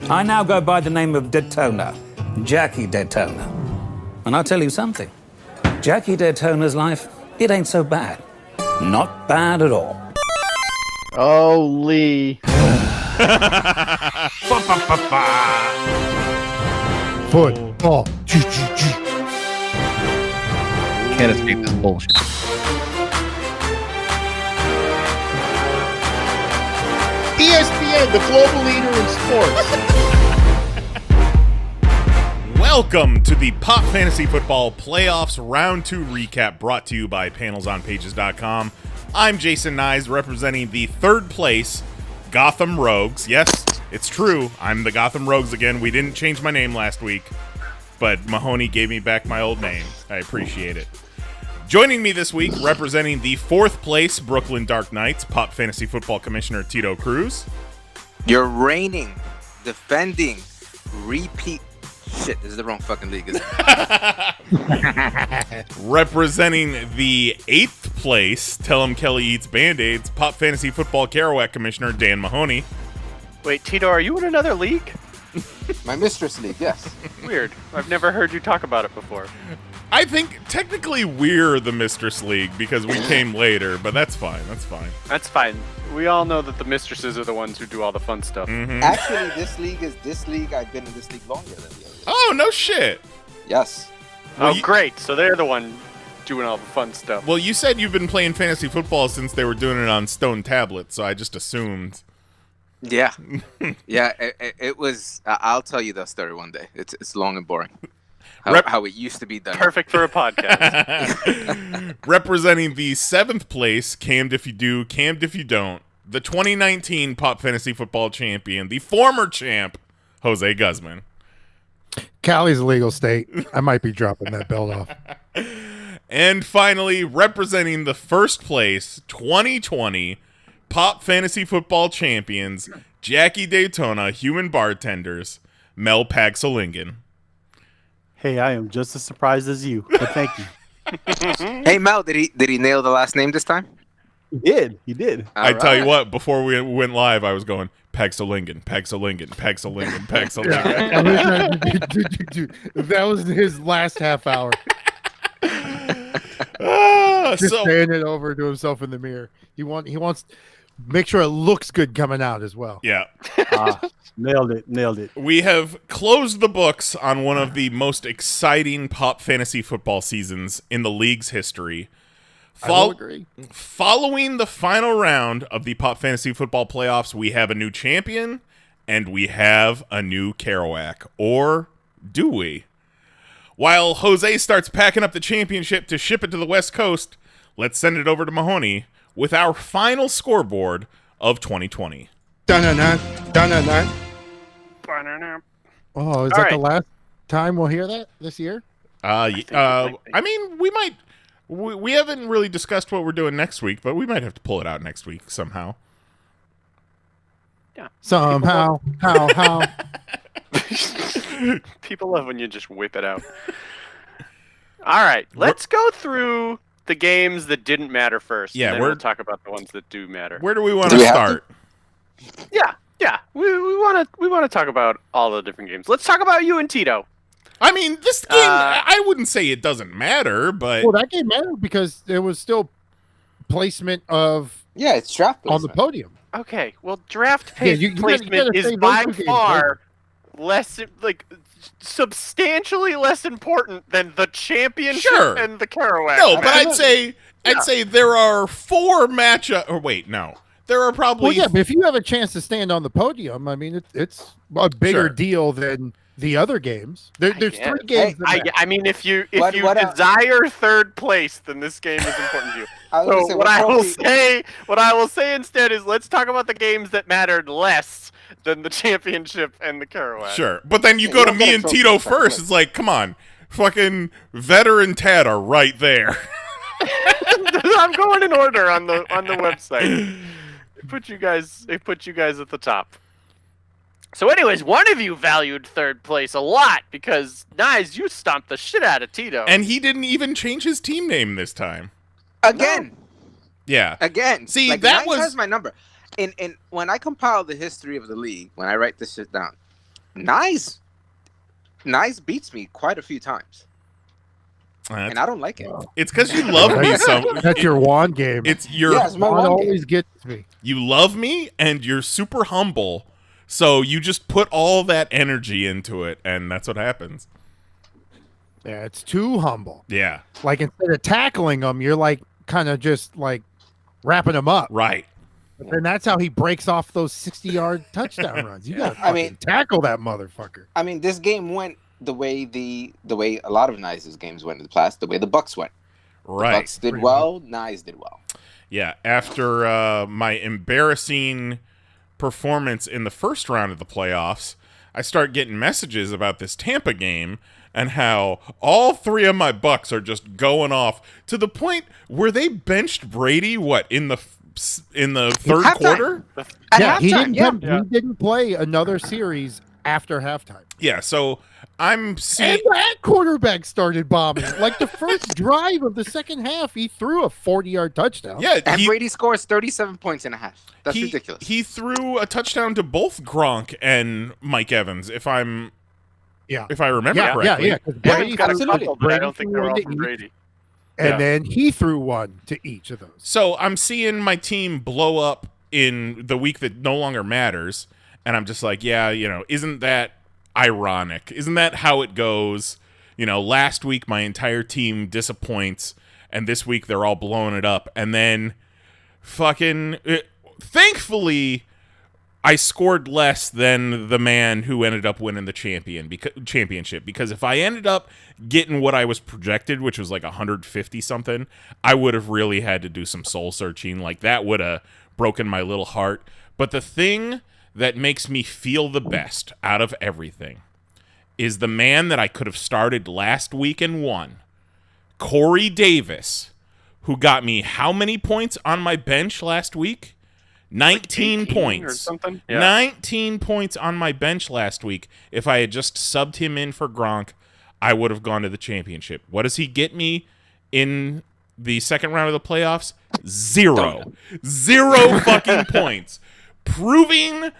I now go by the name of Daytona, Jackie Daytona. And I'll tell you something. Jackie Daytona's life, it ain't so bad. Not bad at all. Oh, Lee. Football. Can't escape this bullshit. ESPN, the global leader in sports. Welcome to the PoP Fantasy Football Playoffs Round 2 recap brought to you by PanelsOnPages.com. I'm Jason Nyes, representing the third place Gotham Rogues. Yes, it's true. I'm the Gotham Rogues again. We didn't change my name last week, but Mahoney gave me back my old name. I appreciate it. Joining me this week, representing the fourth place Brooklyn Dark Knights, PoP Fantasy Football Commissioner Tito Cruz. Your reigning, defending, repeat. Shit, this is the wrong fucking league, isn't it? Representing the eighth place, Tell 'em Kelly Eats Band-Aids, PoP Fantasy Football Kerouac Commissioner Dan Mahoney. Wait, Tito, are you in another league? My mistress league, yes. Weird. I've never heard you talk about it before. I think technically we're the Mistress League because we came later, but that's fine. That's fine. That's fine. We all know that the mistresses are the ones who do all the fun stuff. Mm-hmm. Actually, this league. I've been in this league longer than the other. Oh, no shit. Yes. Well, Oh, great. So they're the one doing all the fun stuff. Well, you said you've been playing fantasy football since they were doing it on stone tablets, so I just assumed. Yeah. Yeah, it was. I'll tell you that story one day. It's long and boring. How it used to be done. Perfect for a podcast. Representing the seventh place, Cammed If You Do, Cammed If You Don't, the 2019 PoP Fantasy Football Champion, the former champ, Jose Guzman. Cali's a legal state. I might be dropping that belt off. And finally, representing the first place, 2020 PoP Fantasy Football Champions, Jackie Daytona, Human Bartenders, Mel Pagsolingen. Hey, I am just as surprised as you, but thank you. Hey Mel, did he nail the last name this time? He did. I tell you what, before we went live, I was going Pagsolingen, Pagsolingen, Pagsolingen, Pagsolingen. That was his last half hour. Just So saying it over to himself in the mirror. He wants make sure it looks good coming out as well. yeah, Nailed it. we have closed the books on one of the most exciting PoP Fantasy Football seasons in the league's history. I will agree. Following the final round of the PoP Fantasy Football playoffs, we have a new champion and we have a new Kerouac. Or do we? While Jose starts packing up the championship to ship it to the West Coast, let's send it over to Mahoney with our final scoreboard of 2020. Oh, is that the last time we'll hear that this year? I mean, we haven't really discussed what we're doing next week, but we might have to pull it out next week somehow. Yeah. Somehow, how? People love when you just whip it out. All right, let's go through the games that didn't matter first. Yeah, and then we'll talk about the ones that do matter. Where do we want to start? Yeah. We want to talk about all the different games. Let's talk about you and Tito. I mean, this game, I wouldn't say it doesn't matter, but... Well, that game mattered because there was still placement of... Yeah, it's draft placement. On the podium. Okay, well, draft you placement gotta is say by those two games far less, substantially less important than the championship and the Kerouac. No, but I'd say there are four matchups. Or wait, no, there are probably. Well, yeah, but if you have a chance to stand on the podium, I mean, it's a bigger deal than the other games. There's three games. I mean, if you desire third place, then this game is important to you. What I will say instead is let's talk about the games that mattered less than the championship and the Kerouac. Sure, but then you go to me and Tito first. It's like, come on, fucking Vetter and Tad are right there. I'm going in order on the website. They put you guys at the top. So anyways, one of you valued third place a lot because, Nyes, you stomped the shit out of Tito. And he didn't even change his team name this time. Again. No. Yeah. Again. See, like, that Nyes has my number. And when I compile the history of the league, when I write this shit down, Nice beats me quite a few times. And I don't like it. It's because you love me so. That's your Juan game. It's your Yeah, it's my Juan Juan always game. gets me. You love me, and you're super humble. So you just put all that energy into it, and that's what happens. Yeah, it's too humble. Yeah, Like instead of tackling him, you're like kind of just like wrapping him up. right. And that's how he breaks off those 60-yard touchdown runs. You gotta I mean- tackle that motherfucker. I mean, this game went the way a lot of Nice's games went in the past, the way the Bucks went. Right. The Bucks did well, Nice did well. Yeah, after my embarrassing performance in the first round of the playoffs, I start getting messages about this Tampa game and how all three of my Bucks are just going off to the point where they benched Brady, in the third halftime. quarter? At He halftime, he didn't play another series after halftime. Yeah, so I'm seeing... And that quarterback started bombing. Like the first drive of the second half, he threw a 40-yard touchdown. Yeah, And Brady scores 37 points and a half. That's he, ridiculous. He threw a touchdown to both Gronk and Mike Evans, if I remember correctly. Yeah. 'Cause Yeah, Brady he's got a threw- couple, but I don't think they're threw all one from to Brady. each, and Yeah. then he threw one to each of those. So I'm seeing my team blow up in the week that no longer matters, and I'm just like, yeah, isn't that ironic? Isn't that how it goes? Last week my entire team disappoints, and this week they're all blowing it up, and then thankfully I scored less than the man who ended up winning the championship, because if I ended up getting what I was projected, which was like 150 something, I would have really had to do some soul searching. Like that would have broken my little heart. But the thing that makes me feel the best out of everything is the man that I could have started last week and won, Corey Davis, who got me how many points on my bench last week? 19 18 points. or something? Yeah. 19 points on my bench last week. If I had just subbed him in for Gronk, I would have gone to the championship. What does he get me in the second round of the playoffs? Zero fucking points. Proving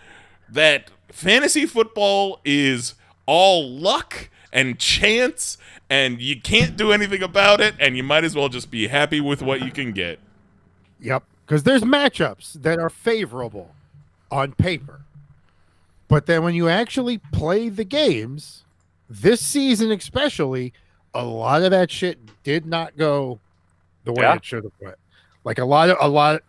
that fantasy football is all luck and chance, and you can't do anything about it, and you might as well just be happy with what you can get. Yep. Because there's matchups that are favorable on paper. But then when you actually play the games, this season especially, a lot of that shit did not go the way it should have went. Like a lot of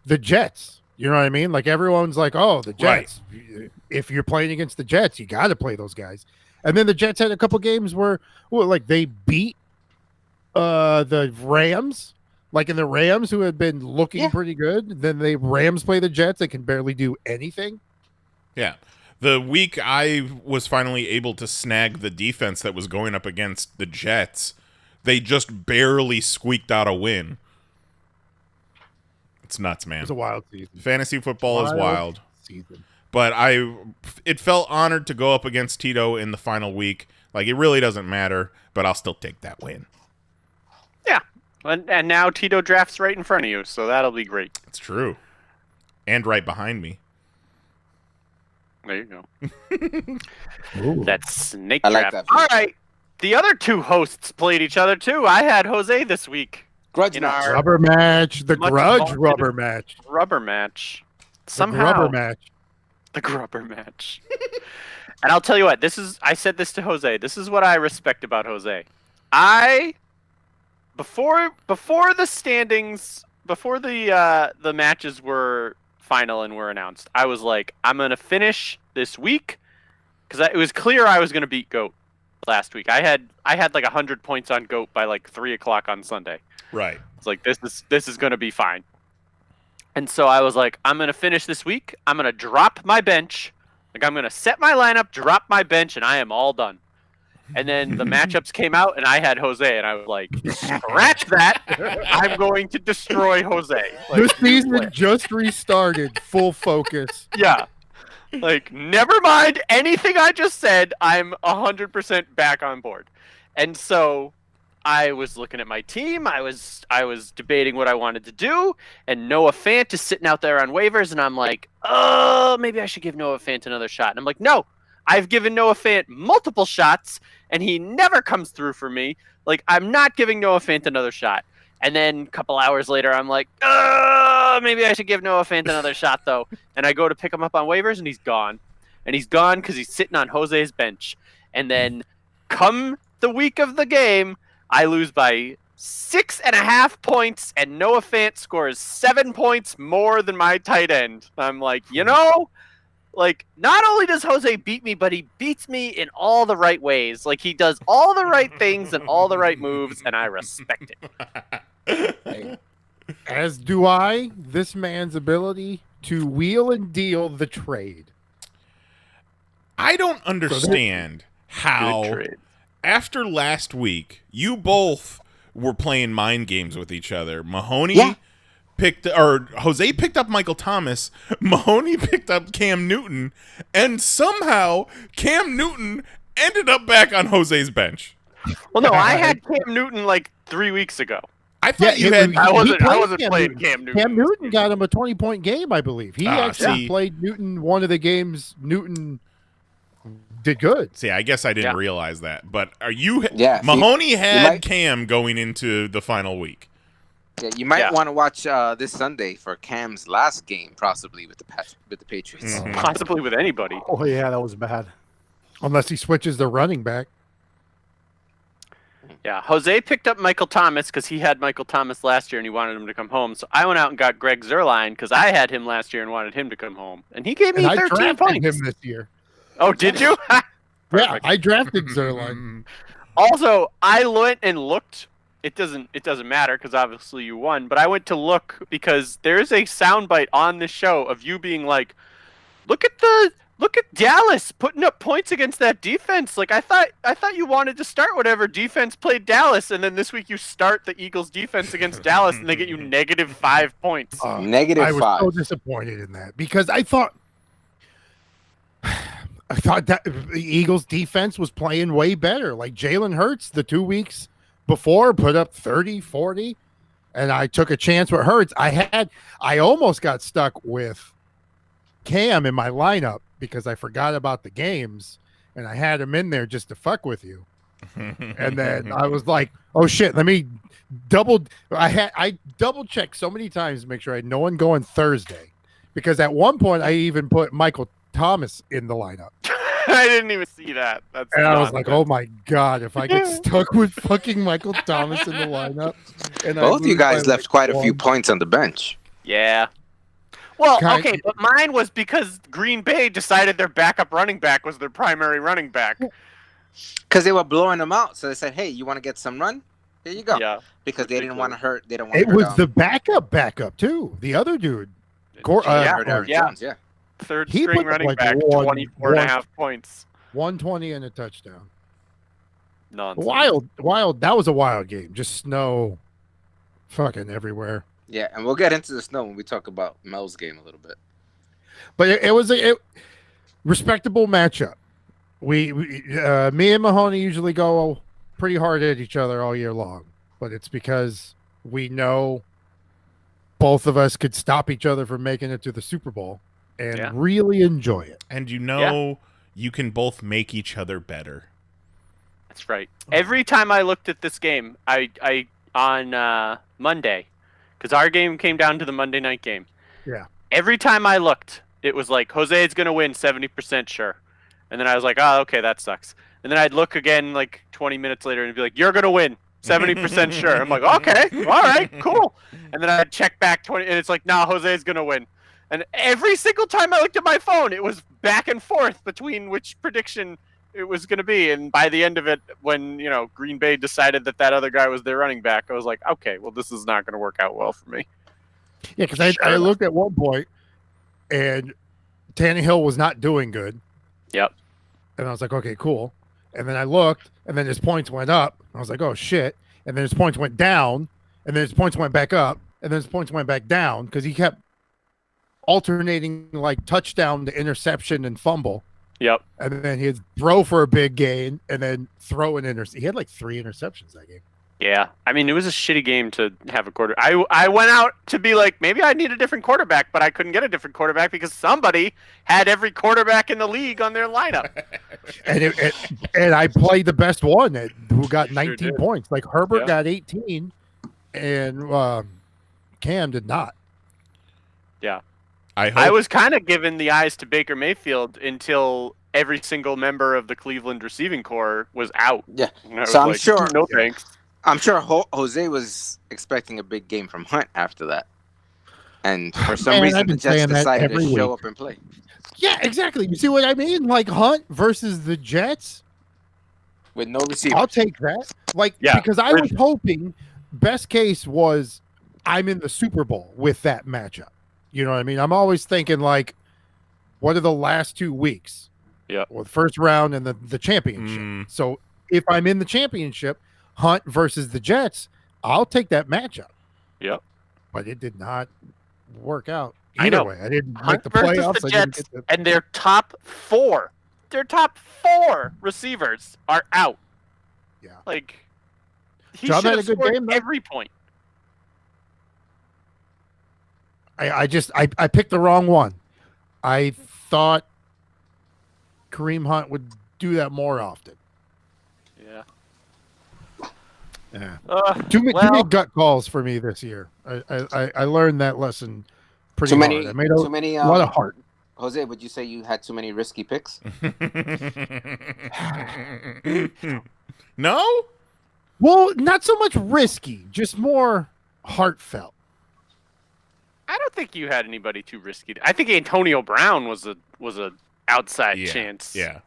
the Jets, you know what I mean? Like everyone's like, oh, the Jets. Right. If you're playing against the Jets, you got to play those guys. And then the Jets had a couple games where they beat the Rams. Like in the Rams, who had been looking pretty good, then the Rams play the Jets. They can barely do anything. Yeah. The week I was finally able to snag the defense that was going up against the Jets, they just barely squeaked out a win. It's nuts, man. It's a wild season. Fantasy football is wild. Season. But it felt honored to go up against Tito in the final week. Like, it really doesn't matter, but I'll still take that win. Yeah. And now Tito drafts right in front of you, so that'll be great. It's true. And right behind me. There you go. That snake I draft. like that. All right. The other two hosts played each other, too. I had Jose this week. Grudge in match. our Rubber match. The much grudge vaunted rubber match. Rubber match. The Somehow. rubber match. The grubber match. And I'll tell you what, I said this to Jose. This is what I respect about Jose. Before the standings, before the matches were final and were announced, I was like, I'm gonna finish this week because it was clear I was gonna beat Goat last week. I had like 100 points on Goat by like 3:00 on Sunday. Right. It's like this is gonna be fine. And so I was like, I'm gonna finish this week. I'm gonna drop my bench. Like I'm gonna set my lineup, drop my bench, and I am all done. And then the matchups came out, and I had Jose, and I was like, scratch that. I'm going to destroy Jose. Like, This season just restarted. Full focus. yeah. Like, never mind anything I just said. I'm 100% back on board. And so I was looking at my team. I was debating what I wanted to do, and Noah Fant is sitting out there on waivers, and I'm like, oh, maybe I should give Noah Fant another shot. And I'm like, no, I've given Noah Fant multiple shots, and he never comes through for me. Like, I'm not giving Noah Fant another shot. And then a couple hours later, I'm like, maybe I should give Noah Fant another shot, though. And I go to pick him up on waivers, and he's gone. And he's gone because he's sitting on Jose's bench. And then come the week of the game, I lose by 6.5 points, and Noah Fant scores 7 points more than my tight end. I'm like, like, not only does Jose beat me, but he beats me in all the right ways. Like, he does all the right things and all the right moves, and I respect it. As do I. This man's ability to wheel and deal the trade. I don't understand how, after last week, you both were playing mind games with each other. Mahoney Jose picked up Michael Thomas, Mahoney picked up Cam Newton, and somehow Cam Newton ended up back on Jose's bench. Well, no, I had Cam Newton like 3 weeks ago. I thought you had. I wasn't playing Cam Newton. Cam Newton got him a 20-point game, I believe. He actually played Newton one of the games. Newton did good. See, I guess I didn't realize that. But are you? Yeah, Mahoney had Cam going into the final week. Yeah, you might want to watch this Sunday for Cam's last game, possibly with the Patriots. Mm-hmm. Possibly with anybody. Oh yeah, that was bad. Unless he switches the running back. Yeah, Jose picked up Michael Thomas because he had Michael Thomas last year and he wanted him to come home. So I went out and got Greg Zuerlein because I had him last year and wanted him to come home. And he gave me 13 points. Him this year. Oh, did you? Yeah, I drafted Zuerlein. Also, I went and looked. It doesn't matter because obviously you won. But I went to look because there's a soundbite on the show of you being like, look at Dallas putting up points against that defense. Like I thought you wanted to start whatever defense played Dallas, and then this week you start the Eagles defense against Dallas, and they get you -5 points. -5. I was so disappointed in that because I thought that the Eagles defense was playing way better. Like Jalen Hurts, the 2 weeks before put up 30, 40, and I took a chance with Hurts. I almost got stuck with Cam in my lineup because I forgot about the games and I had him in there just to fuck with you. And then I was like, oh shit, let me I double checked so many times to make sure I had no one going Thursday. Because at one point I even put Michael Thomas in the lineup. I didn't even see that. And I was like, oh my God, if I get stuck with fucking Michael Thomas in the lineup. And both you guys left quite a few points on the bench. Yeah. Well, okay, but mine was because Green Bay decided their backup running back was their primary running back. Because they were blowing them out. So they said, hey, you want to get some run? Here you go. Yeah. Because they didn't want to hurt. They don't want It to hurt was the backup too. The other dude. Aaron Jones, yeah. Third He string put running like back, 24.5 points. 120 and a touchdown. Nonsense. Wild. That was a wild game. Just snow fucking everywhere. Yeah, and we'll get into the snow when we talk about Mel's game a little bit. But it was a respectable matchup. We me and Mahoney usually go pretty hard at each other all year long, but it's because we know both of us could stop each other from making it to the Super Bowl and really enjoy it. And you can both make each other better. That's right. Every time I looked at this game, I on Monday, because our game came down to the Monday night game. Yeah. Every time I looked, it was like, Jose is going to win 70% sure. And then I was like, oh, okay, that sucks. And then I'd look again like 20 minutes later and be like, you're going to win 70% sure. I'm like, okay, all right, cool. And then I'd check back 20, and it's like, no, Jose is going to win. And every single time I looked at my phone, it was back and forth between which prediction it was going to be. And by the end of it, when, Green Bay decided that other guy was their running back, I was like, okay, well, this is not going to work out well for me. Yeah, because I looked at one point, and Tannehill was not doing good. Yep. And I was like, okay, cool. And then I looked, and then his points went up. I was like, oh, shit. And then his points went down, and then his points went back up, and then his points went back down because he kept alternating like touchdown to interception and fumble. Yep. And then he'd throw for a big gain and then throw an interception. He had like 3 interceptions that game. Yeah, I mean, it was a shitty game to have a quarter. I went out to be like, maybe I need a different quarterback, but I couldn't get a different quarterback because somebody had every quarterback in the league on their lineup. and I played the best one who got 19 did. points. Like Herbert Yeah. got 18, and Cam did not. Yeah. I I was kind of giving the eyes to Baker Mayfield until every single member of the Cleveland receiving corps was out. Yeah. And I was So I'm like, sure- no thanks. I'm sure Jose was expecting a big game from Hunt after that. And for some Man, reason, I've the been Jets saying that decided to every show week. up and play. Yeah, exactly. You see what I mean? Like Hunt versus the Jets. With no receiver. I'll take that. Like, Yeah. because I was hoping best case was I'm in the Super Bowl with that matchup. You know what I mean? I'm always thinking like, what are the last 2 weeks? Yeah. Or the first round and the championship. So if I'm in the championship, Hunt versus the Jets, I'll take that matchup. Yep. But it did not work out. I Either know. way, I didn't make Hunt the versus playoffs. the I didn't Jets, get the and their top four receivers are out. Yeah. Like, he Chubb should had have a good scored game, though. every point. I picked the wrong one. I thought Kareem Hunt would do that more often. Yeah. Yeah. Well, Too many gut calls for me this year. I learned that lesson pretty Too hard. many. I made Too many. a lot of heart. Jose, would you say you had too many risky picks? No? Well, not so much risky, just more heartfelt. I don't think you had anybody too risky. I think Antonio Brown was a outside Yeah, chance, yeah.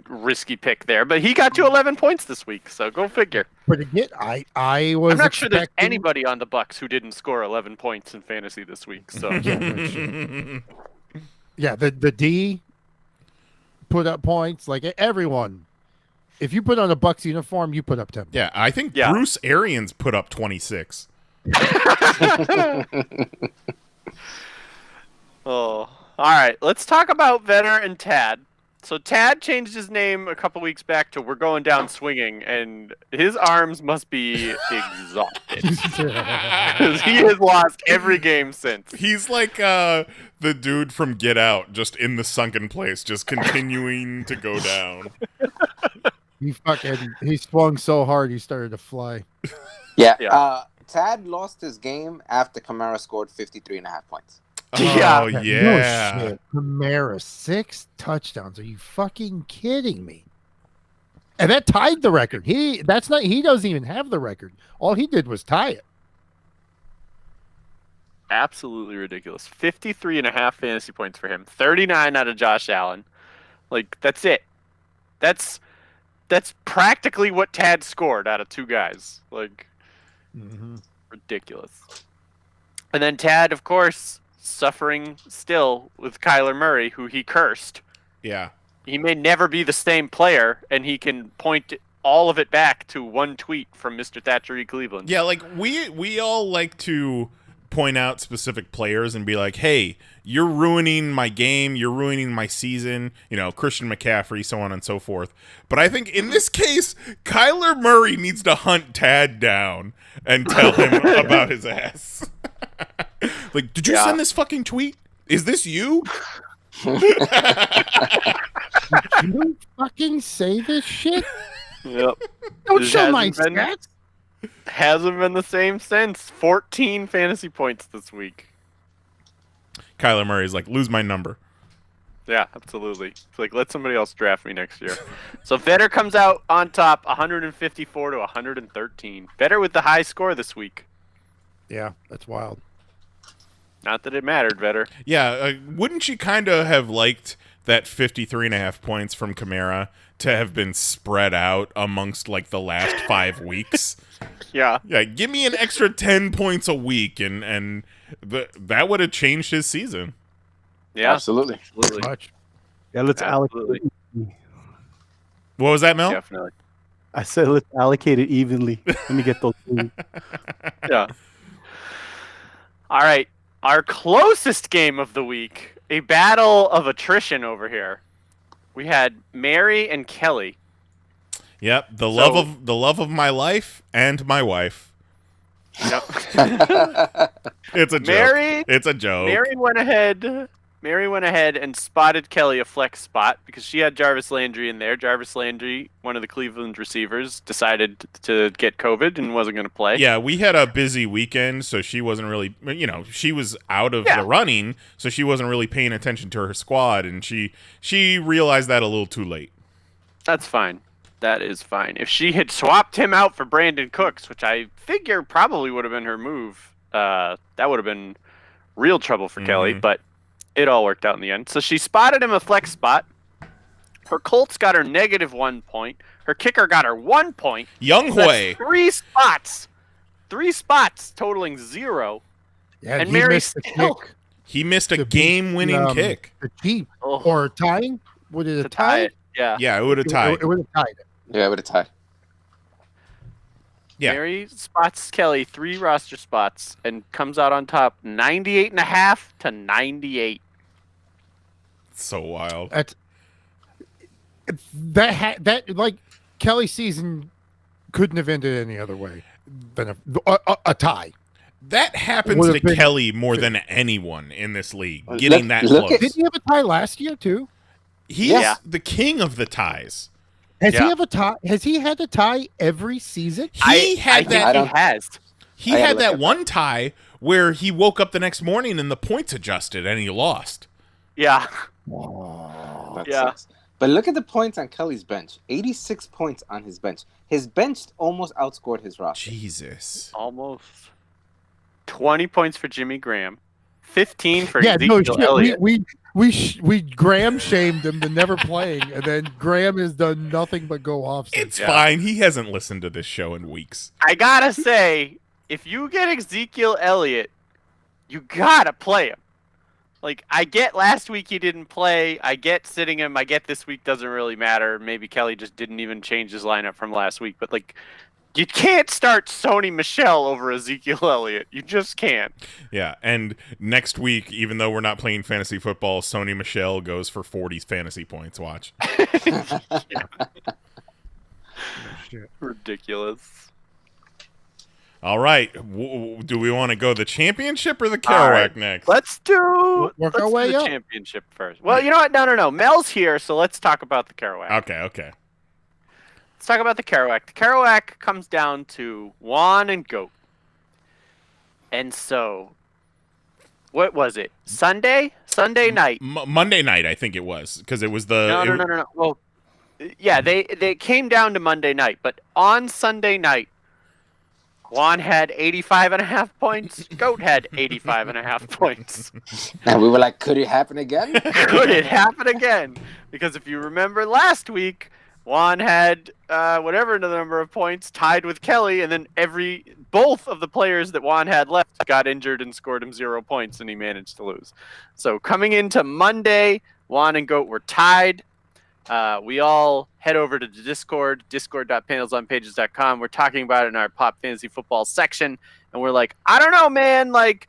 risky pick there, but he got you 11 points this week, so go figure. But again, I was I'm not sure there's expecting- anybody on the Bucks who didn't score 11 points in fantasy this week. So Yeah, no shit. Yeah, the D put up points. Like everyone, if you put on a Bucks uniform, you put up 10. Yeah, I think Yeah. Bruce Arians put up 26. Oh, all right. Let's talk about Vetter and Tad. So Tad changed his name a couple weeks back to "We're Going Down Swinging," and his arms must be exhausted because he has lost every game since. He's like the dude from Get Out, just in the sunken place, just continuing to go down. He swung so hard he started to fly. Yeah. Yeah. Tad lost his game after Kamara scored 53.5 points. Yeah. Oh, No yeah. shit. Kamara, 6 touchdowns. Are you fucking kidding me? And that tied the record. He doesn't even have the record. All he did was tie it. Absolutely ridiculous. 53.5 fantasy points for him. 39 out of Josh Allen. Like, that's it. That's practically what Tad scored out of 2 guys. Like, ridiculous. And then Tad, of course, suffering still with Kyler Murray, who he cursed. Yeah. He may never be the same player, and he can point all of it back to one tweet from Mr. Thatcher E. Cleveland. Yeah, like we all like to point out specific players and be like, hey, you're ruining my game, you're ruining my season, Christian McCaffrey, so on and so forth. But I think in this case, Kyler Murray needs to hunt Tad down and tell him about his ass. Like, did you send this fucking tweet? Is this you? You don't fucking say this shit. Yep. Don't It show my hasn't been- stats. Hasn't been the same since. 14 fantasy points this week. Kyler Murray's like, lose my number. Yeah, absolutely. It's like, let somebody else draft me next year. So Vetter comes out on top, 154 to 113. Vetter with the high score this week. Yeah, that's wild. Not that it mattered, Vetter. Yeah, wouldn't you kind of have liked that 53.5 points from Kamara to have been spread out amongst like the last 5 weeks? Yeah. Yeah, give me an extra 10 points a week, and that would have changed his season. Yeah. Absolutely. Absolutely. Much. Yeah, let's Absolutely. allocate. What was that, Mel? Definitely. I said let's allocate it evenly. Let me get those. Things. Yeah. All right. Our closest game of the week, a battle of attrition over here. We had Mary and Kelly. Yep, the love of my life and my wife. Yep. It's a joke. It's a joke. Mary went ahead and spotted Kelly a flex spot because she had Jarvis Landry in there. Jarvis Landry, one of the Cleveland receivers, decided to get COVID and wasn't going to play. Yeah, we had a busy weekend, so she wasn't really, she was out of the running, so she wasn't really paying attention to her squad, and she realized that a little too late. That's fine. That is fine. If she had swapped him out for Brandon Cooks, which I figure probably would have been her move, that would have been real trouble for Kelly, but it all worked out in the end. So she spotted him a flex spot. Her Colts got her -1 point. Her kicker got her 1 point. Young Hui. 3 spots. 3 spots totaling 0. Yeah, and he Mary missed the kick. He missed a game-winning kick. The Chief. Or tying? Would it have tied? Yeah. Yeah, it would have tied. It would have tied it. Yeah, it would have tied. Yeah. Mary spots Kelly 3 roster spots and comes out on top 98.5 to 98. So wild. That like Kelly's season couldn't have ended any other way than a tie. That happens to Kelly more than anyone in this league, getting that look close. Did he have a tie last year too? He's the king of the ties. Has he have a tie? Has he had a tie every season? He had that one one tie where he woke up the next morning and the points adjusted and he lost. Yeah. That Yeah. sucks. But look at the points on Kelly's bench. 86 points on his bench. His bench almost outscored his roster. Jesus. Almost 20 points for Jimmy Graham. 15 for Yeah, no, Ezekiel Elliott. we Graham shamed him to never playing, and then Graham has done nothing but go off. It's fine. He hasn't listened to this show in weeks. I gotta say, if you get Ezekiel Elliott, you gotta play him. Like, I get last week he didn't play. I get sitting him. I get this week doesn't really matter. Maybe Kelly just didn't even change his lineup from last week. But, like, you can't start Sony Michel over Ezekiel Elliott. You just can't. Yeah, and next week, even though we're not playing fantasy football, Sony Michel goes for 40 fantasy points. Watch. Ridiculous. All right. Do we want to go the championship or the Kerouac next? Let's do Work our way the up. championship first. Well, you know what? No. Mel's here, so let's talk about the Kerouac. Okay. Let's talk about the Kerouac. The Kerouac comes down to Juan and Goat. And so, what was it? Sunday night. Monday night, I think it was, because it was the... No. Well, yeah, they came down to Monday night, but on Sunday night, Juan had 85.5 points. Goat had 85.5 points. And we were like, could it happen again? Could it happen again? Because if you remember last week, Juan had whatever the number of points tied with Kelly, and then both of the players that Juan had left got injured and scored him 0 points, and he managed to lose. So coming into Monday, Juan and Goat were tied. We all head over to the Discord, discord.panelsonpages.com. We're talking about it in our Pop Fantasy Football section, and we're like, I don't know, man. Like,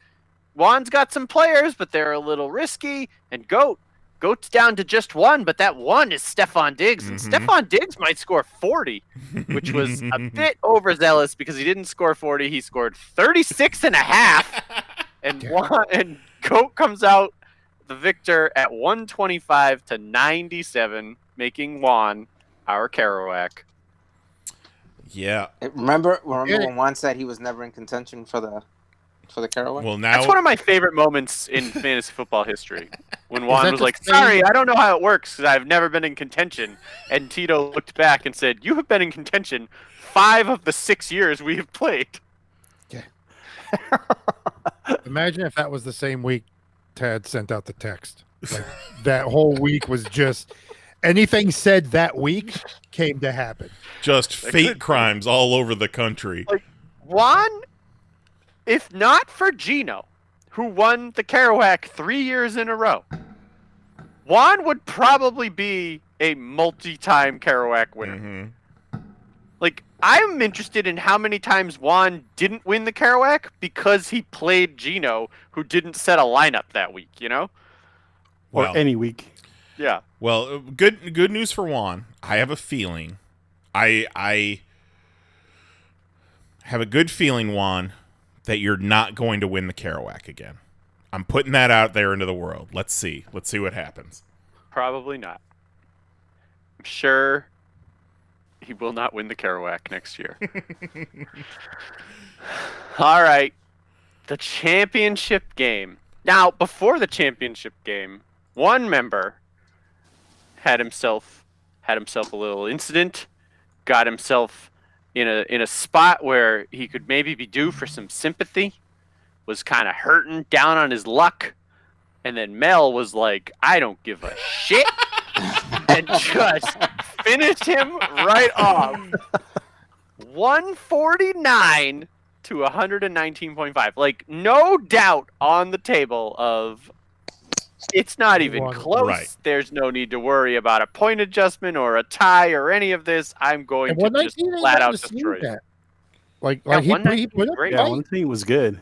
Juan's got some players, but they're a little risky. And Goat's down to just 1, but that 1 is Stephon Diggs, and Stephon Diggs might score 40, which was a bit overzealous because he didn't score 40. He scored 36.5, and Goat comes out the victor at 125 to 97, making Juan our Kerouac. Yeah. Remember when Juan said he was never in contention for the Kerouac? Well, now That's one of my favorite moments in fantasy football history. When Juan was like, sorry, I don't know how it works because I've never been in contention. And Tito looked back and said, you have been in contention 5 of the 6 years we have played. Yeah. Imagine if that was the same week Tad sent out the text. Like, that whole week was just anything said that week came to happen. Just fate crimes all over the country. Like, Juan, if not for Gino, who won the Kerouac 3 years in a row, Juan would probably be a multi-time Kerouac winner. Like, I'm interested in how many times Juan didn't win the Kerouac because he played Gino, who didn't set a lineup that week, you know? Or any week. Yeah. Well, good news for Juan. I have a feeling I have a good feeling, Juan, that you're not going to win the Kerouac again. I'm putting that out there into the world. Let's see. Let's see what happens. Probably not. I'm sure he will not win the Kerouac next year. All right. The championship game. Now, before the championship game, one member had himself a little incident, got himself in a spot where he could maybe be due for some sympathy, was kind of hurting, down on his luck, and then Mel was like, I don't give a shit, and just finished him right off. 149 to 119.5. Like, no doubt on the table of it's not even close. Right. There's no need to worry about a point adjustment or a tie or any of this. I'm going to just flat out destroy it. Like Yeah, he put up great. Yeah, 119 was good.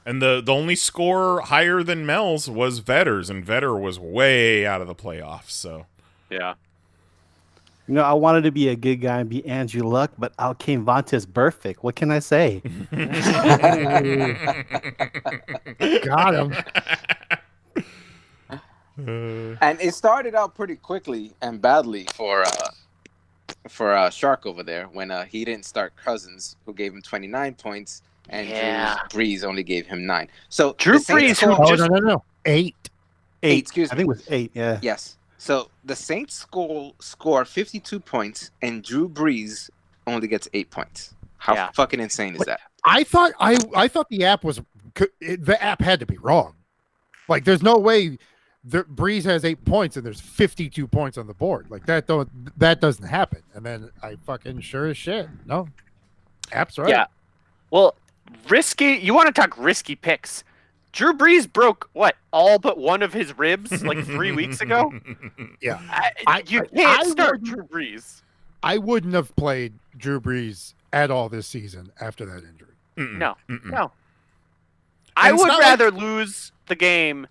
And the only score higher than Mel's was Vetter's, and Vetter was way out of the playoffs. So Yeah. You know, I wanted to be a good guy and be Andrew Luck, but out came Vontaze Perfect. What can I say? Got him. And it started out pretty quickly and badly for Shark over there when he didn't start Cousins, who gave him 29 points, and Drew Brees only gave him 9. So Drew Brees, No. 8. 8. Excuse me. I think it was 8. Yeah. Yes. So the Saints score 52 points, and Drew Brees only gets 8 points. How fucking insane is that? I thought the app had to be wrong. Like, there's no way Breeze has 8 points and there's 52 points on the board. Like, that doesn't happen. And then I fucking sure as shit. No, app's right. Yeah. Well, risky. You want to talk risky picks? Drew Brees broke all but one of his ribs like 3 weeks ago. Yeah, you can't start Drew Brees. I wouldn't have played Drew Brees at all this season after that injury. No. I would rather lose the game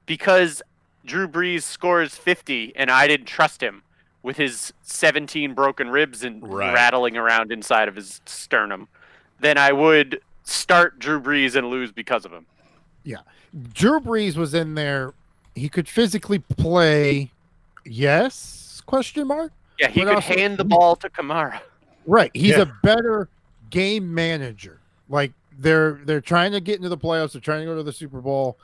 because Drew Brees scores 50 and I didn't trust him with his 17 broken ribs and rattling around inside of his sternum than I would start Drew Brees and lose because of him. Yeah. Drew Brees was in there. He could physically play. Yes? Question mark? Yeah, he could hand the ball to Kamara. Right. He's a better game manager. Like, they're trying to get into the playoffs. They're trying to go to the Super Bowl.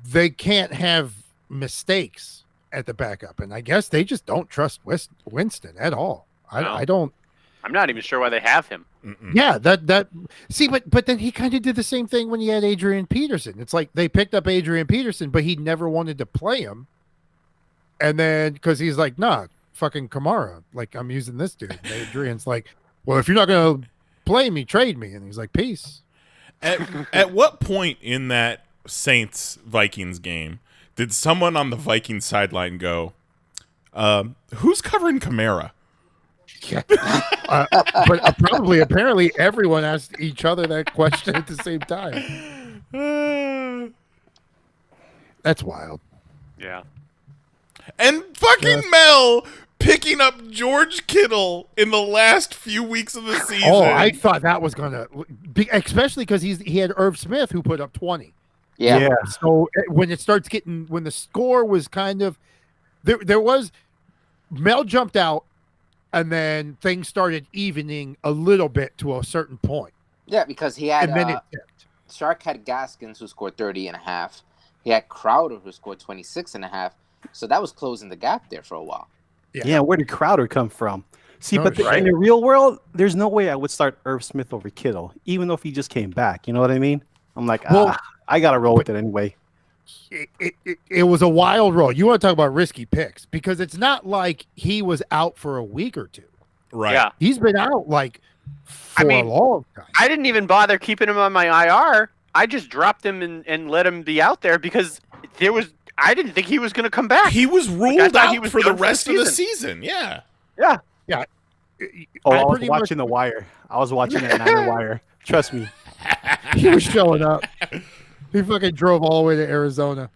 They can't have mistakes at the backup. And I guess they just don't trust Winston at all. I don't. I'm not even sure why they have him. Yeah, see, but then he kind of did the same thing when he had Adrian Peterson. It's like they picked up Adrian Peterson, but he never wanted to play him. And then because he's like, nah, fucking Kamara, like, I'm using this dude. And Adrian's like, well, if you're not gonna play me, trade me. And he's like, peace. At what point in that Saints Vikings game did someone on the Vikings sideline go, who's covering Kamara? Yeah. But apparently everyone asked each other that question at the same time. That's wild. Yeah. And fucking Mel picking up George Kittle in the last few weeks of the season. Oh, I thought that was gonna be, especially because he had Irv Smith who put up 20. Yeah. So when the score was kind of there was Mel jumped out. And then things started evening a little bit to a certain point. Yeah, because he had and then it tipped. Shark had Gaskins, who scored 30.5. He had Crowder, who scored 26.5. So that was closing the gap there for a while. Yeah, where did Crowder come from? See, No, but in the real world, there's no way I would start Irv Smith over Kittle, even though if he just came back. You know what I mean? I'm like, I got to roll with it anyway. It was a wild roll. You want to talk about risky picks because it's not like he was out for a week or two. Right. Yeah. He's been out like for a long time. I didn't even bother keeping him on my IR. I just dropped him and let him be out there because I didn't think he was going to come back. He was ruled out for the done rest of the season. Yeah. Yeah. Oh, I was watching The Wire. I was watching that Niner Wire. Trust me. He was showing up. He fucking drove all the way to Arizona.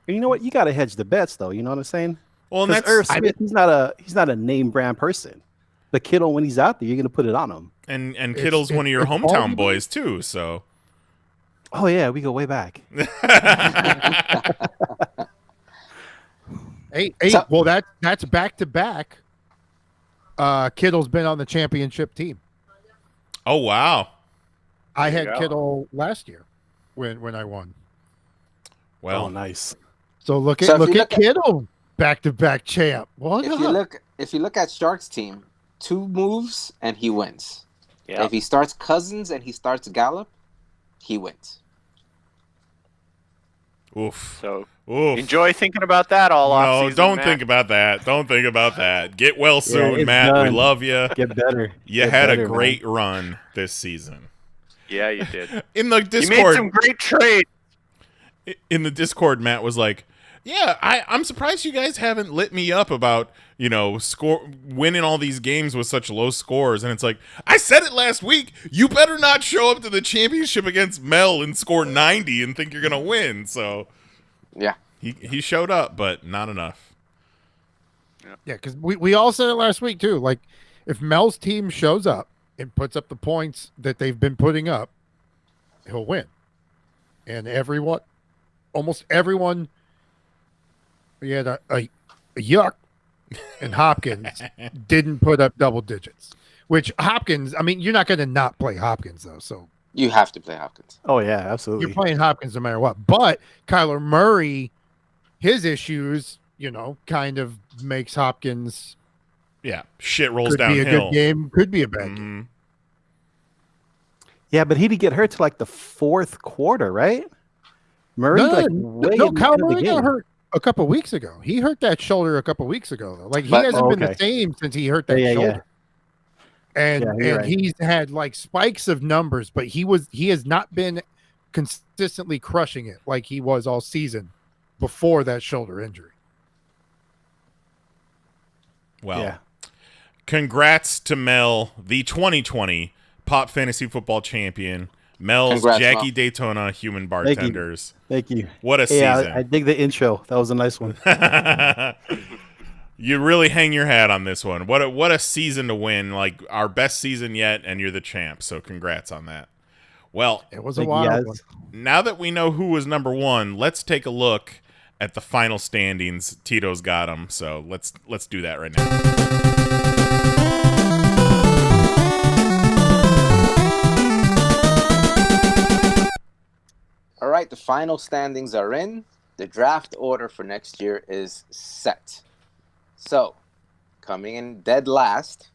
And you know what? You got to hedge the bets, though. You know what I'm saying? Well, and that's Irv Smith. He's not a name brand person. But Kittle, when he's out there, you're gonna put it on him. And Kittle's one of your hometown boys too, so. Oh yeah, we go way back. Hey, well that's back to back. Kittle's been on the championship team. Oh wow! I had Kittle last year when I won. Well, nice. So look at Kittle, back to back champ. What if you look at Shark's team, 2 moves and he wins. Yeah. If he starts Cousins and he starts Gallup, he wins. Oof. So Oof. enjoy thinking about that all off season. Don't think about that. Don't think about that. Get well soon, it's Matt. done. We love you. Get better. You had a great run this season. Yeah, you did. In the Discord, You made some great trades. in the Discord, Matt was like, "Yeah, I'm surprised you guys haven't lit me up about winning all these games with such low scores." And it's like, I said it last week. You better not show up to the championship against Mel and score 90 and think you're gonna win. So, yeah, he showed up, but not enough. Yeah, because we all said it last week too. Like, if Mel's team shows up and puts up the points that they've been putting up, he'll win. And almost everyone, we had a Yuck and Hopkins didn't put up double digits. Which Hopkins, I mean, you're not going to not play Hopkins though. So you have to play Hopkins. Oh yeah, absolutely. You're playing Hopkins no matter what. But Kyler Murray, his issues, kind of makes Hopkins. Yeah, shit rolls could downhill. Could be a good game, could be a bad game. Yeah, but he didn't get hurt till like the 4th quarter, right? Murray, Kyler Murray got hurt a couple weeks ago. He hurt that shoulder a couple weeks ago, though. Like, he hasn't been the same since he hurt that shoulder. And he's had like spikes of numbers, but he has not been consistently crushing it like he was all season before that shoulder injury. Well, congrats to Mel, the 2020 Pop Fantasy Football Champion. Mel's Jackie Mel. Daytona Human Bartenders. Thank you. What a season. I dig the intro. That was a nice one. You really hang your hat on this one. What a season to win. Like, our best season yet, and you're the champ. So congrats on that. Well, it was a wild one. Now that we know who was number 1, let's take a look at the final standings. Tito's got them. So let's do that right now. All right, the final standings are in. The draft order for next year is set. So, coming in dead last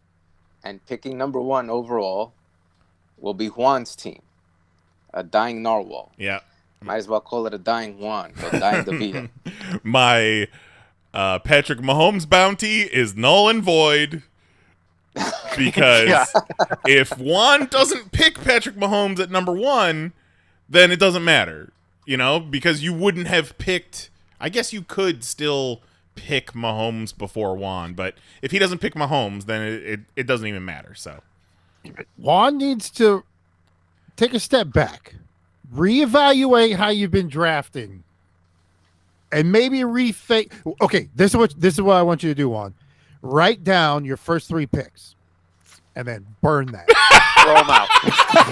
and picking number 1 overall will be Juan's team, a dying narwhal. Yeah. Might as well call it a dying Juan, or dying DeVito. My Patrick Mahomes bounty is null and void because if Juan doesn't pick Patrick Mahomes at number 1, then it doesn't matter, because you wouldn't have picked. I guess you could still pick Mahomes before Juan, but if he doesn't pick Mahomes, then it doesn't even matter. So Juan needs to take a step back, reevaluate how you've been drafting, and maybe rethink. Okay, this is what I want you to do, Juan. Write down your first 3 picks, and then burn that. Throw them out.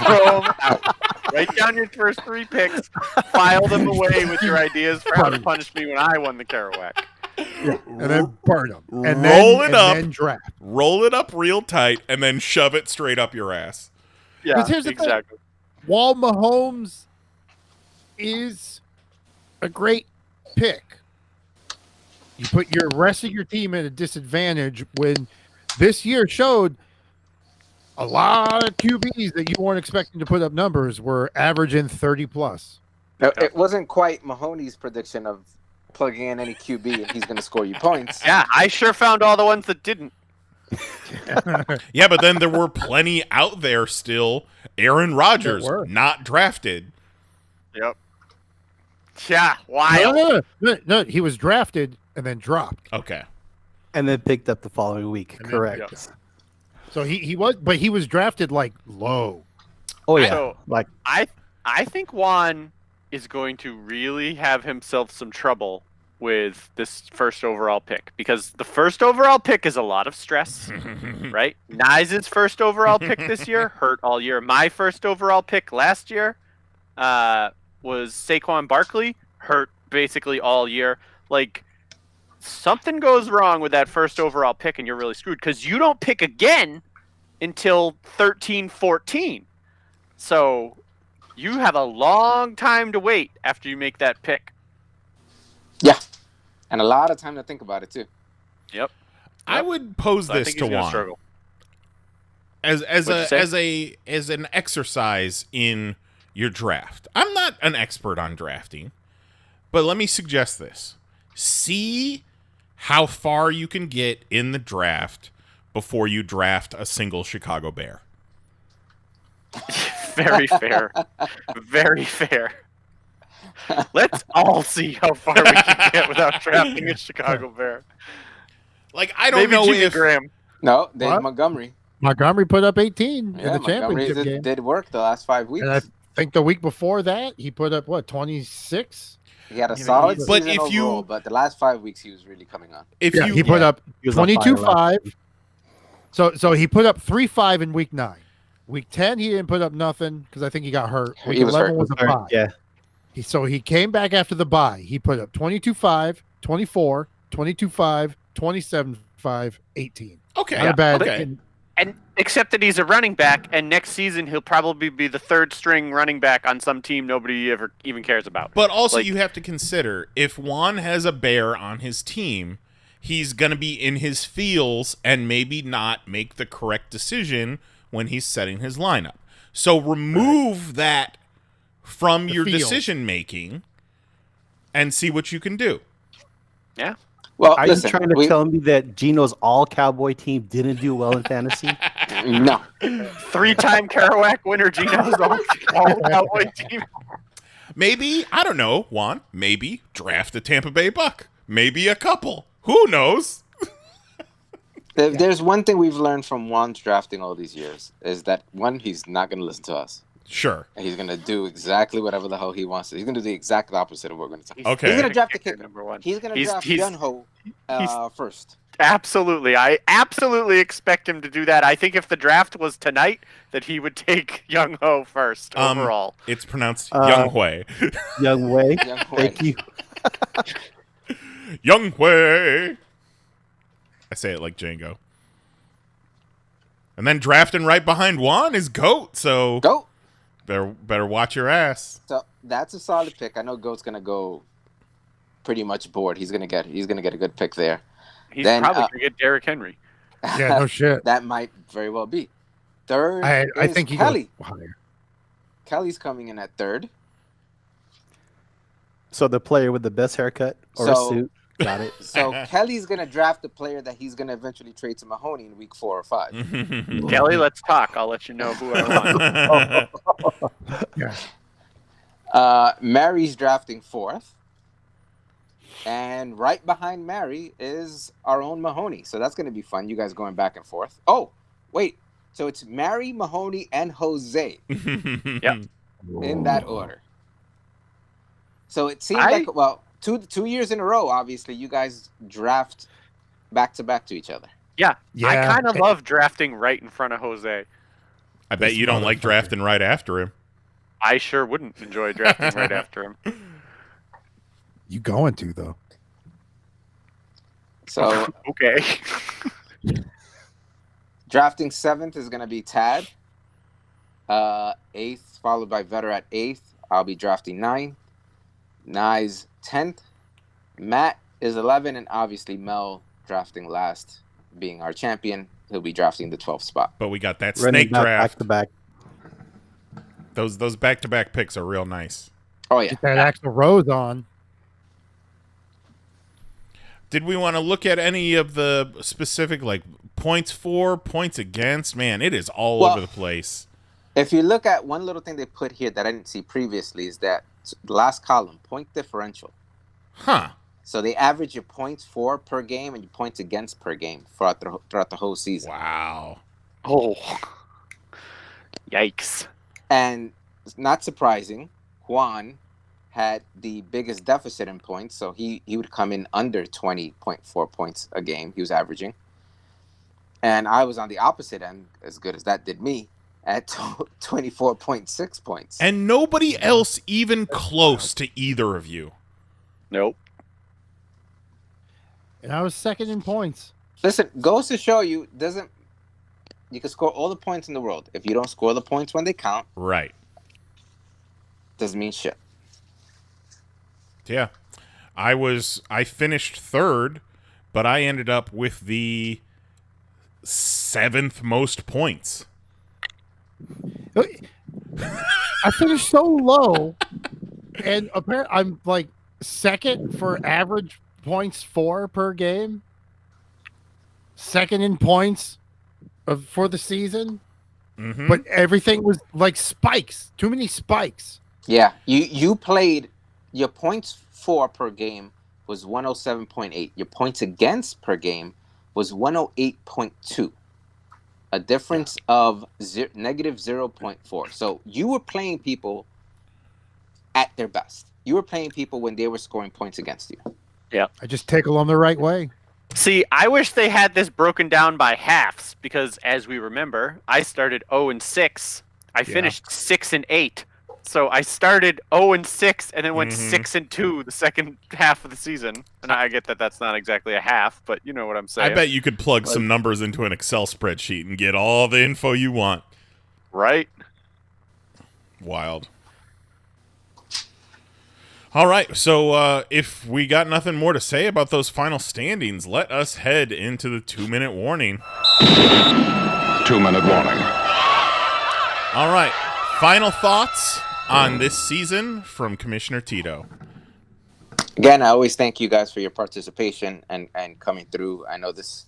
Throw them out. Write down your first 3 picks. File them away with your ideas for how to punish me when I won the Kerouac. Yeah, and then burn them. And then draft. Roll it up real tight, and then shove it straight up your ass. Yeah, here's exactly. While Mahomes is a great pick, you put your rest of your team at a disadvantage when this year showed a lot of QBs that you weren't expecting to put up numbers were averaging 30 plus. Now, it wasn't quite Mahoney's prediction of plugging in any QB and he's going to score you points. Yeah, I sure found all the ones that didn't. Yeah, but then there were plenty out there still. Aaron Rodgers, not drafted. Yep. Yeah, wild. No, he was drafted and then dropped. Okay. And then picked up the following week. And correct. Then, so he was drafted like low. Oh yeah. So, I think Juan is going to really have himself some trouble with this first overall pick because the first overall pick is a lot of stress, right? Nice's first overall pick this year hurt all year. My first overall pick last year was Saquon Barkley, hurt basically all year. Like, something goes wrong with that first overall pick and you're really screwed because you don't pick again until 13-14. So you have a long time to wait after you make that pick. Yeah, and a lot of time to think about it too. Yep. I would pose this to Juan as an exercise in your draft. I'm not an expert on drafting, but let me suggest this: see how far you can get in the draft before you draft a single Chicago Bear. Very fair. Very fair. Let's all see how far we can get without drafting a Chicago Bear. Like, I don't know if Graham. No, Dave What? Montgomery. Montgomery put up 18 in Yeah, the Montgomery championship game. did work the last 5 weeks. And I think the week before that, he put up, 26? He had a solid But season if you- overall, but the last 5 weeks he was really coming on. He put up He was on fire 22-5. So he put up 3-5 in week 9. Week 10, he didn't put up nothing because I think he got hurt. Week He was 11 hurt. was a bye. Yeah. So he came back after the bye. He put up 22-5, 24, 22-5, 27-5, 18. Okay. Not a bad. Okay. And except that he's a running back, and next season he'll probably be the third string running back on some team nobody ever even cares about. But also, Like- you have to consider if Juan has a Bear on his team, he's going to be in his feels and maybe not make the correct decision when he's setting his lineup. So remove that from your feels. decision making and see what you can do. Yeah. Well, Are listen, you trying to tell me that Gino's all Cowboy team didn't do well in fantasy? no. 3-time Kerouac winner Gino's all Cowboy team. Maybe, I don't know, Juan, maybe draft a Tampa Bay Buck. Maybe a couple. Who knows? If there's one thing we've learned from Juan's drafting all these years is that, one, he's not going to listen to us. Sure. And he's going to do exactly whatever the hell he wants to. He's going to do the exact opposite of what we're going to tell. Okay. He's going to draft the kicker. Number one. He's going to He's- draft he's- Yunho first. Absolutely. I absolutely expect him to do that. I think if the draft was tonight, that he would take Young Ho first overall. It's pronounced Young Hui. Young Way. Young Thank Hui. you. Young Hui. I say it like Django. And then drafting right behind Juan is Goat, so Go. better watch your ass. So that's a solid pick. I know Goat's going to go pretty much bored. He's going to get a good pick there. He's then, probably going to get Derrick Henry. Yeah, no shit. That might very well be. Third I is think he Kelly. goes higher. Kelly's coming in at third. So the player with the best haircut or So- a suit. Got it. So Kelly's going to draft the player that he's going to eventually trade to Mahoney in week 4 or 5. Kelly, let's talk. I'll let you know who I want. Mary's drafting 4th. And right behind Mary is our own Mahoney. So that's going to be fun. You guys going back and forth. Oh, wait. So it's Mary, Mahoney, and Jose Yep. in that order. So it seems like, well, two years in a row, obviously, you guys draft back-to-back to each other. Yeah. Yeah. I kind of love drafting right in front of Jose. I bet you don't like drafting right after him. I sure wouldn't enjoy drafting right after him. You going to, though. So Okay. drafting 7th is going to be Tad. 8th, followed by Vetter at 8th. I'll be drafting 9th. Ny's 10th. Matt is 11, and obviously Mel drafting last, being our champion. He'll be drafting the 12th spot. But we got that Running snake back, draft. back to back. Those back-to-back picks are real nice. Oh, yeah. Get that Axl Rose on. Did we want to look at any of the specific, like, points for, points against? Man, it is all Well, over the place. If you look at one little thing they put here that I didn't see previously is that the last column, point differential. Huh. So they average your points for per game and your points against per game throughout the whole season. Wow. Oh. Yikes. And it's not surprising, Juan had the biggest deficit in points, so he would come in under 20.4 points a game he was averaging. And I was on the opposite end, as good as that did me, at 24.6 points. And nobody else even close to either of you. Nope. And I was second in points. Listen, goes to show you, you can score all the points in the world. If you don't score the points when they count, Right. doesn't mean shit. Yeah. I finished third, but I ended up with the 7th most points. I finished so low, and apparently I'm like second for average points per game. Second in points for the season, but everything was like spikes. Too many spikes. Yeah, you played your points for per game was 107.8. Your points against per game was 108.2. A difference of negative 0.4. So you were playing people at their best. You were playing people when they were scoring points against you. Yeah. I just tickle them the right way. See, I wish they had this broken down by halves because, as we remember, I started 0-6. I finished 6-8. So I started 0-6 and then went 6-2 the second half of the season. And I get that that's not exactly a half, but you know what I'm saying. I bet you could plug some numbers into an Excel spreadsheet and get all the info you want. Right? Wild. All right, so if we got nothing more to say about those final standings, let us head into the 2-minute warning. 2-minute warning. All right, final thoughts on this season from Commissioner Tito. Again, I always thank you guys for your participation and coming through. I know this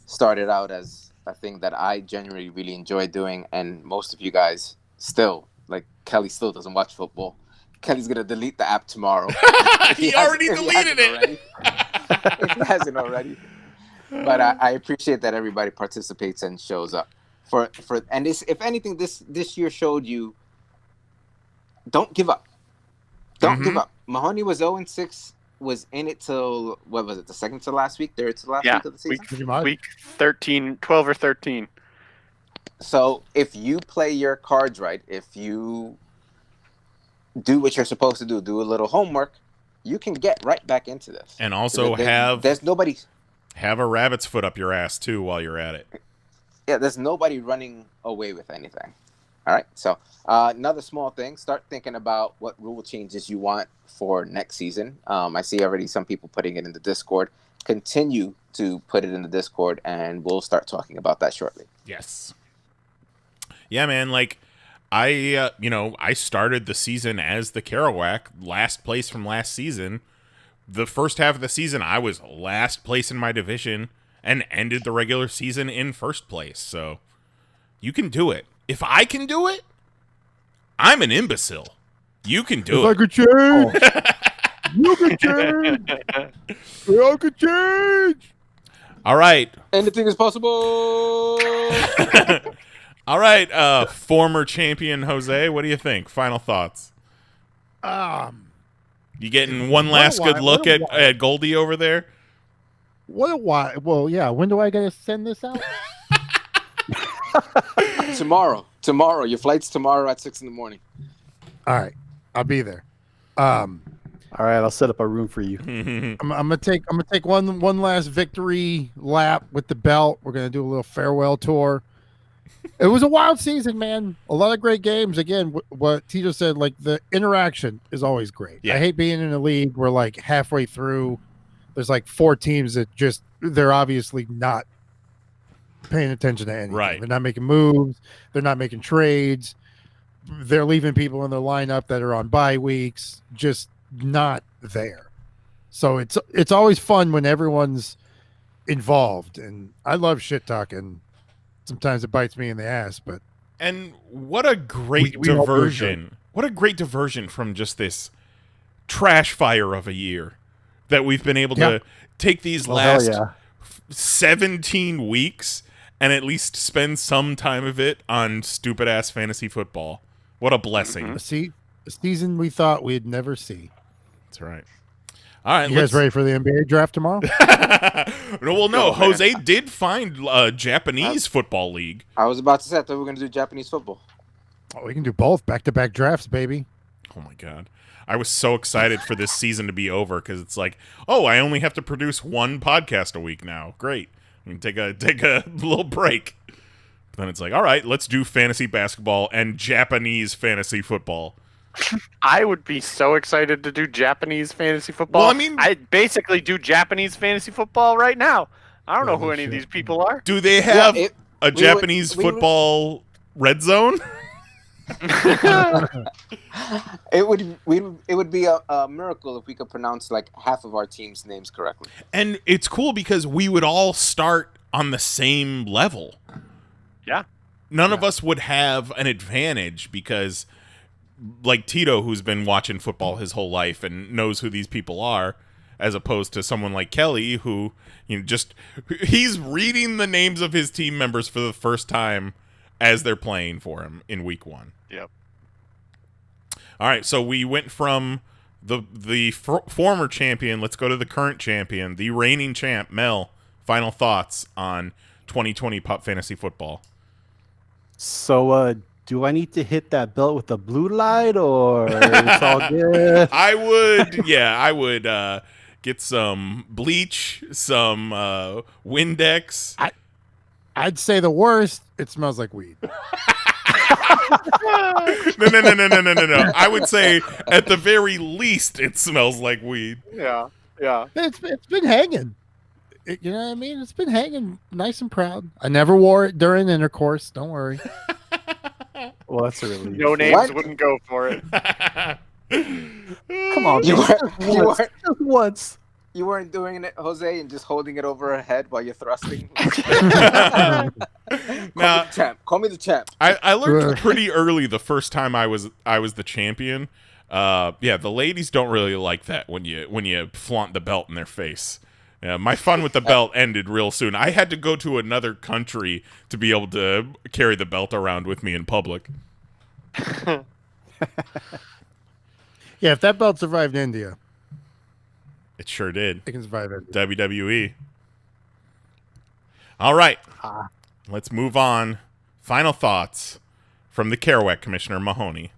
started out as a thing that I genuinely really enjoy doing, and most of you guys still, like Kelly still doesn't watch football. Kelly's going to delete the app tomorrow. He already deleted it. If he hasn't already. But I appreciate that everybody participates and shows up. And this, if anything, this year showed you, don't give up. Don't give up. Mahoney was 0-6, was in it till, what was it, the second to last week? Third to last week of the season? Week 13, 12 or 13. So if you play your cards right, if you do what you're supposed to do a little homework, you can get right back into this. And also there's nobody... Have a rabbit's foot up your ass, too, while you're at it. Yeah, there's nobody running away with anything. All right, so another small thing, start thinking about what rule changes you want for next season. I see already some people putting it in the Discord. Continue to put it in the Discord, and we'll start talking about that shortly. Yes. Yeah, man, like, I started the season as the Kerouac, last place from last season. The first half of the season, I was last place in my division and ended the regular season in first place. So you can do it. If I can do it, I'm an imbecile. You can do it. I could change. You can change. I could change. All right. Anything is possible. All right, former champion Jose, what do you think? Final thoughts. You getting one last good look at Goldie over there? What a why? Well, yeah. When do I get to send this out? Tomorrow. Your flight's tomorrow at 6 a.m. All right, I'll be there. All right, I'll set up a room for you. I'm gonna take one last victory lap with the belt. We're gonna do a little farewell tour. It was a wild season, man. A lot of great games. Again, what Tito said, like the interaction is always great. Yeah. I hate being in a league where like halfway through, there's like 4 teams that they're obviously not paying attention to anything. Right. They're not making moves. They're not making trades. They're leaving people in their lineup that are on bye weeks, just not there. So it's always fun when everyone's involved, and I love shit talking. Sometimes it bites me in the ass, but and what a great diversion! What a great diversion from just this trash fire of a year that we've been able to take these last 17 weeks and at least spend some time of it on stupid ass fantasy football. What a blessing! See, A season we thought we'd never see. That's right. All right, you guys ready for the NBA draft tomorrow? No. Jose did find a Japanese football league. I was about to say, I thought we were going to do Japanese football. Oh, we can do both back-to-back drafts, baby. Oh my god. I was so excited for this season to be over because it's like, oh, I only have to produce one podcast a week now. Great. I can take a little break. But then it's like, all right, let's do fantasy basketball and Japanese fantasy football. I would be so excited to do Japanese fantasy football. Well, I mean, I basically do Japanese fantasy football right now. I don't know who any of these people are. Do they have a Japanese football red zone? It would be a miracle if we could pronounce like half of our team's names correctly. And it's cool because we would all start on the same level. Yeah. None of us would have an advantage because, like Tito, who's been watching football his whole life and knows who these people are, as opposed to someone like Kelly, who he's reading the names of his team members for the first time as they're playing for him in week 1. Yep. All right, so we went from the former champion. Let's go to the current champion, the reigning champ, Mel. Final thoughts on 2020 Pop Fantasy Football. So, do I need to hit that belt with a blue light, or it's all good? I would get some bleach, some Windex. I'd say the worst, it smells like weed. No. I would say at the very least it smells like weed. Yeah. It's been hanging. You know what I mean? It's been hanging nice and proud. I never wore it during intercourse. Don't worry. Well, that's a relief. No names wouldn't go for it. Come on, once. You weren't doing it, Jose, and just holding it over her head while you're thrusting. Call me the champ. I learned pretty early the first time I was the champion. The ladies don't really like that when you flaunt the belt in their face. My fun with the belt ended real soon. I had to go to another country to be able to carry the belt around with me in public. Yeah, if that belt survived India. It sure did. It can survive it. WWE. All right. Let's move on. Final thoughts from the Kerouac Commissioner Mahoney.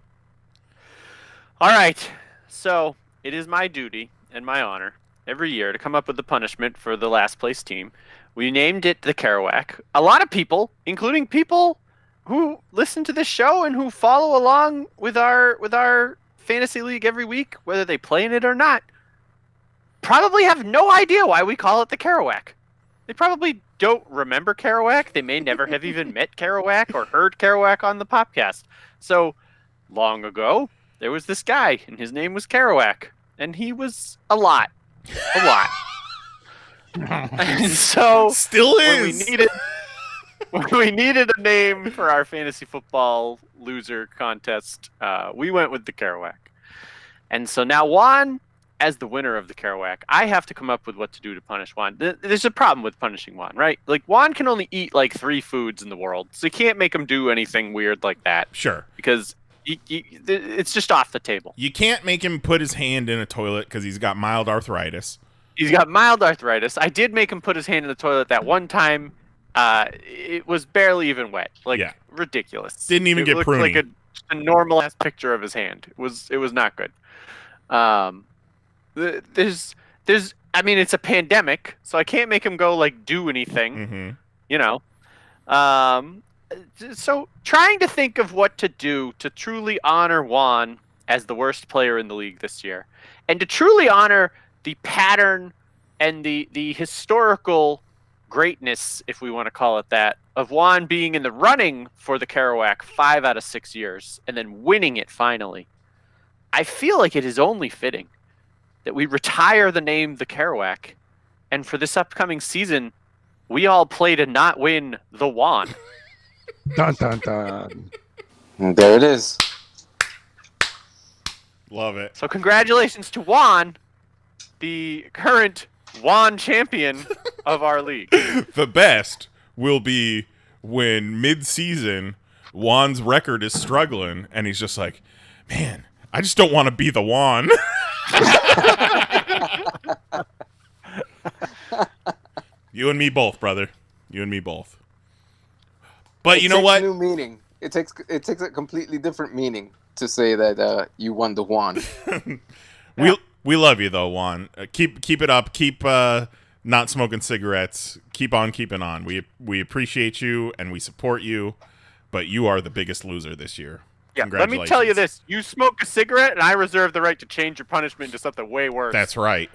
All right. So it is my duty and my honor every year to come up with the punishment for the last place team. We named it the Kerouac. A lot of people, including people who listen to this show and who follow along with our fantasy league every week, whether they play in it or not, probably have no idea why we call it the Kerouac. They probably don't remember Kerouac. They may never have even met Kerouac or heard Kerouac on the podcast. So long ago, there was this guy, and his name was Kerouac, and he was a lot. And so still is. When we needed a name for our fantasy football loser contest, we went with the Kerouac. And so now Juan, as the winner of the Kerouac, I have to come up with what to do to punish Juan. There's a problem with punishing Juan, right? Like, Juan can only eat like 3 foods in the world, so you can't make him do anything weird like that. Sure. Because it's just off the table. You can't make him put his hand in a toilet because he's got mild arthritis. He's got mild arthritis. I did make him put his hand in the toilet that one time. It was barely even wet. Ridiculous. Didn't even get pruny. Like a normal ass picture of his hand. It was not good. It's a pandemic, so I can't make him go do anything. Mm-hmm. So trying to think of what to do to truly honor Juan as the worst player in the league this year, and to truly honor the pattern and the historical greatness, if we want to call it that, of Juan being in the running for the Kerouac 5 out of 6 years and then winning it finally. I feel like it is only fitting that we retire the name the Kerouac, and for this upcoming season, we all play to not win the Juan. Dun, dun, dun. There it is. Love it. So congratulations to Juan, the current Juan champion of our league. The best will be when mid-season Juan's record is struggling, and he's just like, man, I just don't want to be the one. You and me both, brother. You and me both. But you know what? New meaning. It takes a completely different meaning to say that you won the Juan. We love you though, Juan. Keep it up. Keep not smoking cigarettes. Keep on keeping on. We appreciate you and we support you, but you are the biggest loser this year. Yeah, let me tell you this. You smoke a cigarette, and I reserve the right to change your punishment into something way worse. That's right.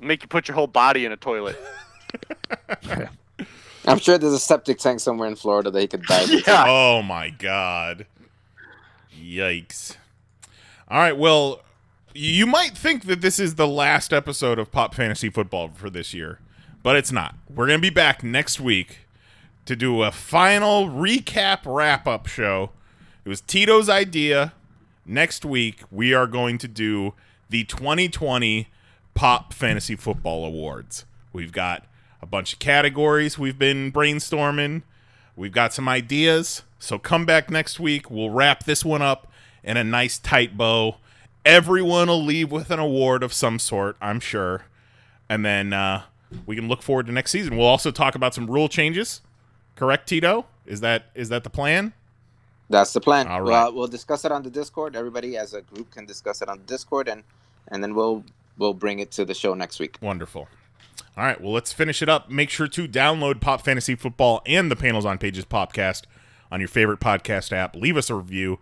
Make you put your whole body in a toilet. I'm sure there's a septic tank somewhere in Florida that he could dive into. Yeah. Oh, my God. Yikes. All right, well, you might think that this is the last episode of Pop Fantasy Football for this year, but it's not. We're going to be back next week to do a final recap wrap-up show. It was Tito's idea. Next week, we are going to do the 2020 Pop Fantasy Football Awards. We've got a bunch of categories we've been brainstorming. We've got some ideas. So come back next week. We'll wrap this one up in a nice tight bow. Everyone will leave with an award of some sort, I'm sure. And then we can look forward to next season. We'll also talk about some rule changes. Correct, Tito? Is that the plan? That's the plan. All right. We'll discuss it on the Discord. Everybody as a group can discuss it on the Discord, and then we'll bring it to the show next week. Wonderful. All right, well, let's finish it up. Make sure to download Pop Fantasy Football and the Panels on Pages podcast on your favorite podcast app. Leave us a review.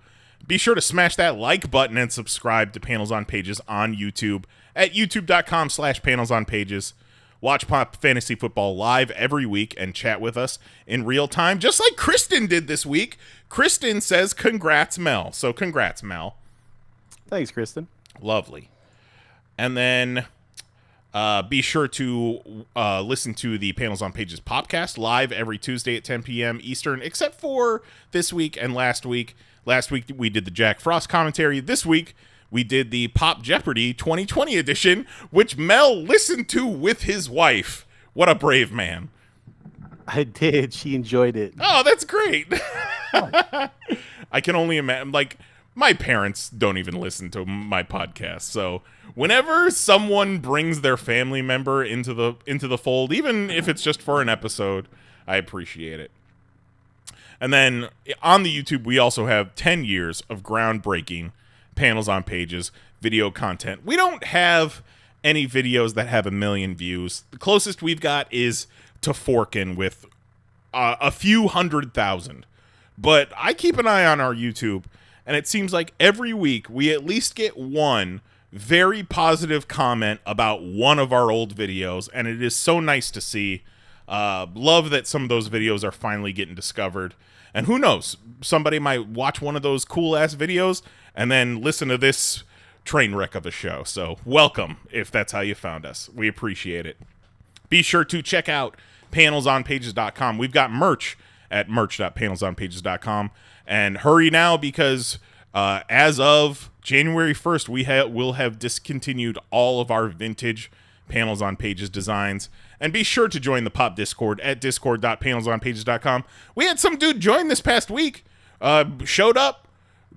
Be sure to smash that like button and subscribe to Panels on Pages on YouTube at youtube.com/panelsonpages. Watch Pop Fantasy Football live every week and chat with us in real time, just like Kristen did this week. Kristen says, congrats, Mel. So congrats, Mel. Thanks, Kristen. Lovely. And then be sure to listen to the Panels on Pages podcast live every Tuesday at 10 p.m. Eastern, except for this week and last week. Last week we did the Jack Frost commentary. This week we did the Pop Jeopardy 2020 edition, which Mel listened to with his wife. What a brave man. I did. She enjoyed it. Oh, that's great. I can only imagine, like, my parents don't even listen to my podcast. So whenever someone brings their family member into the fold, even if it's just for an episode, I appreciate it. And then on the YouTube, we also have 10 years of groundbreaking Panels on Pages video content. We don't have any videos that have 1 million views. The closest we've got is to Forkin with a few 100,000. But I keep an eye on our YouTube, and it seems like every week we at least get one very positive comment about one of our old videos, and it is so nice to see. Love that some of those videos are finally getting discovered. And who knows, somebody might watch one of those cool-ass videos and then listen to this train wreck of a show. So welcome, if that's how you found us. We appreciate it. Be sure to check out PanelsOnPages.com. We've got merch at merch.PanelsOnPages.com. And hurry now, because as of January 1st, we'll have discontinued all of our vintage Panels on Pages designs. And be sure to join the Pop Discord at discord.panelsonpages.com. We had some dude join this past week, showed up,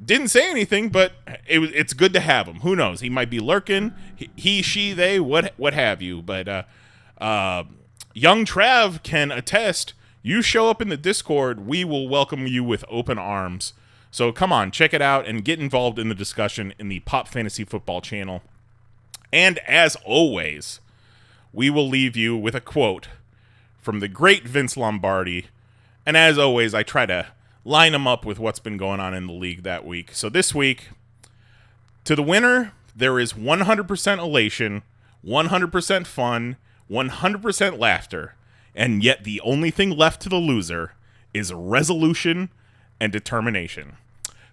didn't say anything, but it's good to have him. Who knows? He might be lurking. He, she, they, what have you. But young Trav can attest. You show up in the Discord, we will welcome you with open arms. So come on, check it out and get involved in the discussion in the Pop Fantasy Football channel. And as always, we will leave you with a quote from the great Vince Lombardi. And as always, I try to line them up with what's been going on in the league that week. So this week, to the winner, there is 100% elation, 100% fun, 100% laughter. And yet the only thing left to the loser is resolution and determination.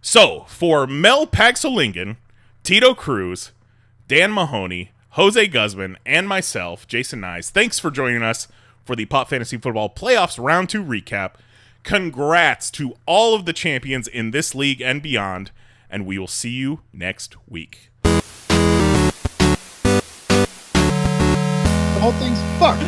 So, for Mel Paxolingen, Tito Cruz, Dan Mahoney, Jose Guzman, and myself, Jason Nyes, thanks for joining us for the Pop Fantasy Football Playoffs Round 2 recap. Congrats to all of the champions in this league and beyond, and we will see you next week. The whole thing's fucked.